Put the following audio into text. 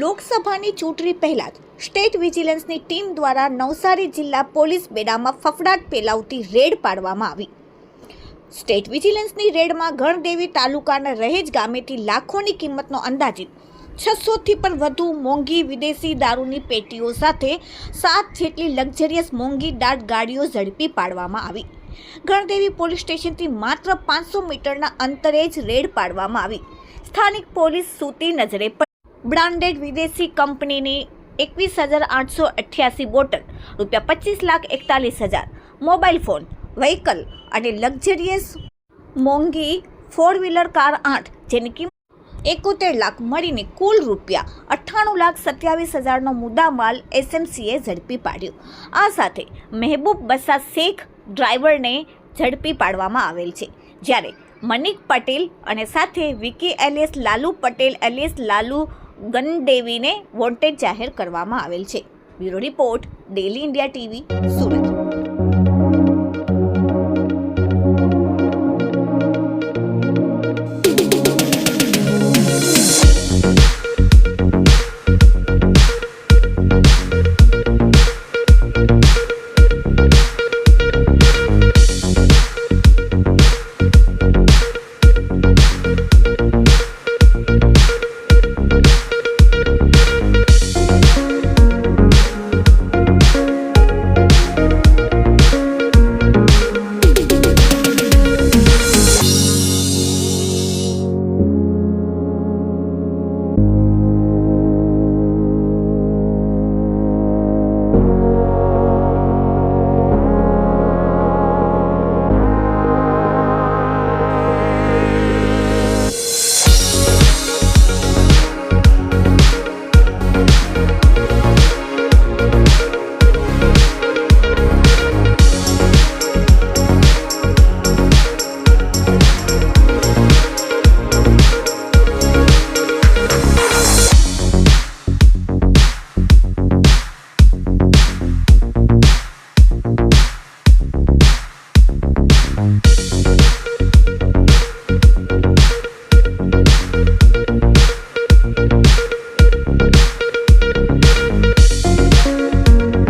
લોકસભાની ચૂંટણી પહેલા જ સ્ટેટ વિજિલન્સની ટીમ દ્વારા નવસારી જિલ્લા પોલીસ બેડામાં ફફડાટ ફેલાવતી રેડ પાડવામાં આવી. સ્ટેટ વિજિલન્સની રેડમાં ગણદેવી તાલુકાના રહેજ ગામેથી લાખોની કિંમતનો અંદાજિત 600થી પણ વધુ મોંઘી વિદેશી દારૂની પેટીઓ સાથે 7 જેટલી લક્ઝરિયસ મોંઘી દાટ ગાડીઓ ઝડપી પાડવામાં આવી. ગણદેવી પોલીસ સ્ટેશનથી માત્ર 500 મીટરના અંતરે જ રેડ પાડવામાં આવી. સ્થાનિક પોલીસ સૂતી નજરે બ્રાન્ડેડ વિદેશી કંપનીની 21,888 બોટલ, ₹25,41,000, મોબાઈલ ફોન, વ્હીકલ અને લક્ઝરિયસ મોંઘી 4વ્હીલર કાર 8 જેની કિંમત 71 લાખ મળીને કુલ ₹98,27,000નો મુદ્દામાલ એસએમસીએ ઝડપી પાડ્યો. આ સાથે મહેબૂબ બસા શેખ ડ્રાઈવરને ઝડપી પાડવામાં આવેલ છે, જ્યારે મનિક પટેલ અને સાથે વિકી એલિયસ લાલુ પટેલ એલિયસ લાલુ ગણદેવીને વોન્ટેડ જાહેર કરવામાં આવેલ છે. Bureau report, daily India TV, Surat.